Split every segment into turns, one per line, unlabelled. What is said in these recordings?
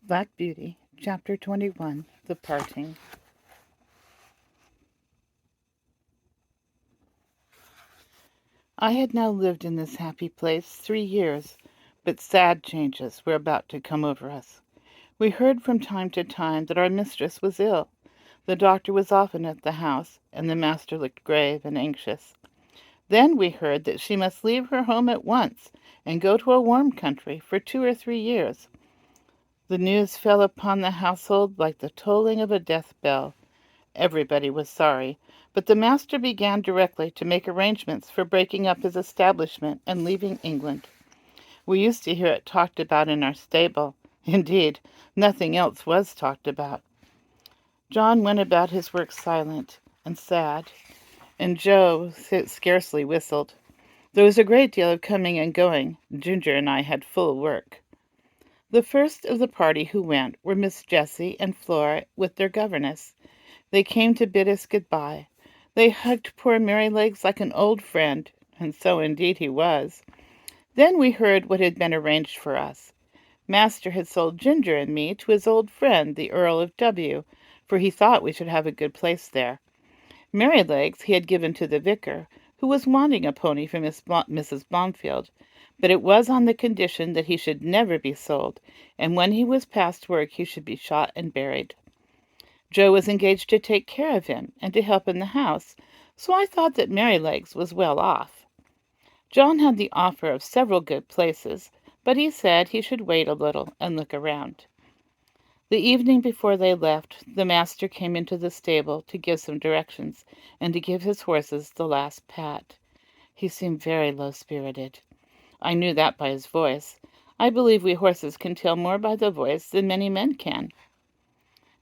Black Beauty, Chapter 21, The Parting. I had now lived in this happy place 3 years, but sad changes were about to come over us. We heard from time to time that our mistress was ill. The doctor was often at the house, and the master looked grave and anxious. Then we heard that she must leave her home at once and go to a warm country for 2 or 3 years. The news fell upon the household like the tolling of a death bell. Everybody was sorry, but the master began directly to make arrangements for breaking up his establishment and leaving England. We used to hear it talked about in our stable. Indeed, nothing else was talked about. John went about his work silent and sad, and Joe scarcely whistled. There was a great deal of coming and going. Ginger and I had full work. The first of the party who went were Miss Jessie and Flora with their governess. They came to bid us good-bye. They hugged poor Merrylegs like an old friend, and so indeed he was. Then we heard what had been arranged for us. Master had sold Ginger and me to his old friend, the Earl of W., for he thought we should have a good place there. Merrylegs he had given to the vicar, who was wanting a pony for Mrs. Blomfield, but it was on the condition that he should never be sold, and when he was past work he should be shot and buried. Joe was engaged to take care of him and to help in the house, so I thought that Merrylegs was well off. John had the offer of several good places, but he said he should wait a little and look around. The evening before they left, the master came into the stable to give some directions and to give his horses the last pat. He seemed very low-spirited. I knew that by his voice. I believe we horses can tell more by the voice than many men can.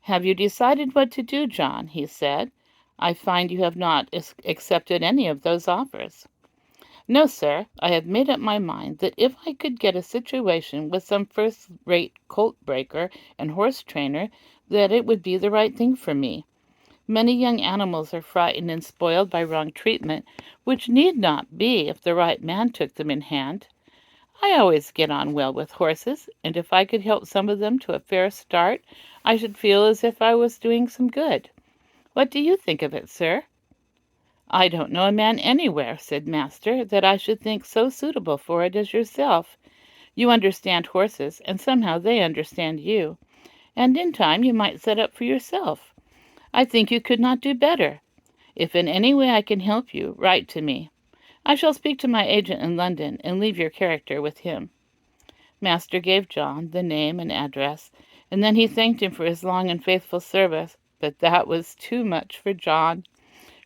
"Have you decided what to do, John?" he said. "I find you have not accepted any of those offers." "No, sir. I have made up my mind that if I could get a situation with some first-rate colt-breaker and horse-trainer, that it would be the right thing for me. Many young animals are frightened and spoiled by wrong treatment, which need not be if the right man took them in hand. I always get on well with horses, and if I could help some of them to a fair start, I should feel as if I was doing some good. What do you think of it, sir?" "I don't know a man anywhere," said master, "that I should think so suitable for it as yourself. You understand horses, and somehow they understand you, and in time you might set up for yourself. I think you could not do better. If in any way I can help you, write to me. I shall speak to my agent in London and leave your character with him." Master gave John the name and address, and then he thanked him for his long and faithful service, but that was too much for John.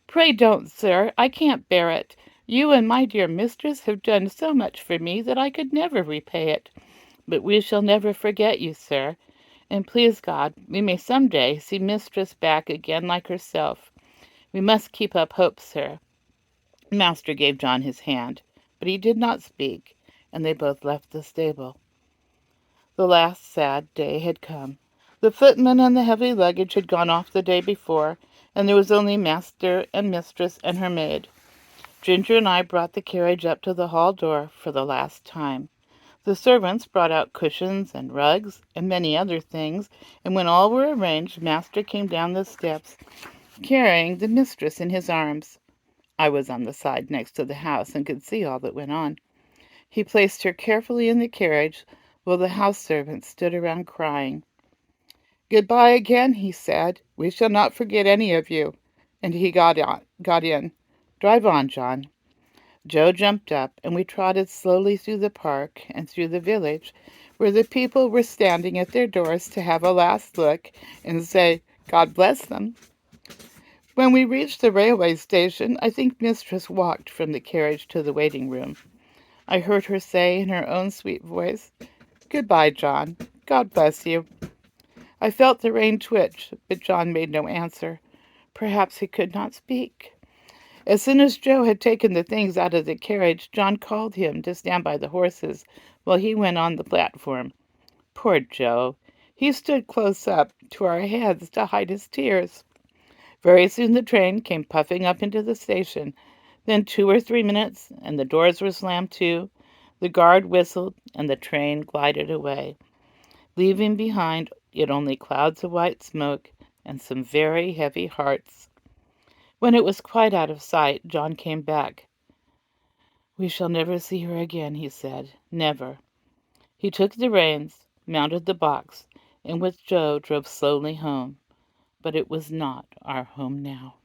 "Pray don't, sir. I can't bear it. You and my dear mistress have done so much for me that I could never repay it. But we shall never forget you, sir, and please God we may some day see mistress back again like herself. We must keep up hope, sir." Master gave John his hand, but he did not speak, and they both left the stable. The last sad day had come. The footman and the heavy luggage had gone off the day before, and there was only master and mistress and her maid. Ginger and I brought the carriage up to the hall door for the last time. The servants brought out cushions and rugs and many other things, and when all were arranged, master came down the steps, carrying the mistress in his arms. I was on the side next to the house and could see all that went on. He placed her carefully in the carriage, while the house servants stood around crying. "Good-bye again," he said. "We shall not forget any of you." And he got in. "Drive on, John." Joe jumped up, and we trotted slowly through the park and through the village, where the people were standing at their doors to have a last look and say, "God bless them." When we reached the railway station, I think mistress walked from the carriage to the waiting room. I heard her say in her own sweet voice, "Good-bye, John. God bless you." I felt the rein twitch, but John made no answer. Perhaps he could not speak. As soon as Joe had taken the things out of the carriage, John called him to stand by the horses while he went on the platform. Poor Joe! He stood close up to our heads to hide his tears. Very soon the train came puffing up into the station. Then 2 or 3 minutes, and the doors were slammed to, the guard whistled, and the train glided away. leaving behind it only clouds of white smoke and some very heavy hearts. When it was quite out of sight, John came back. "We shall never see her again," he said. "Never." He took the reins, mounted the box, and with Joe drove slowly home. But it was not our home now.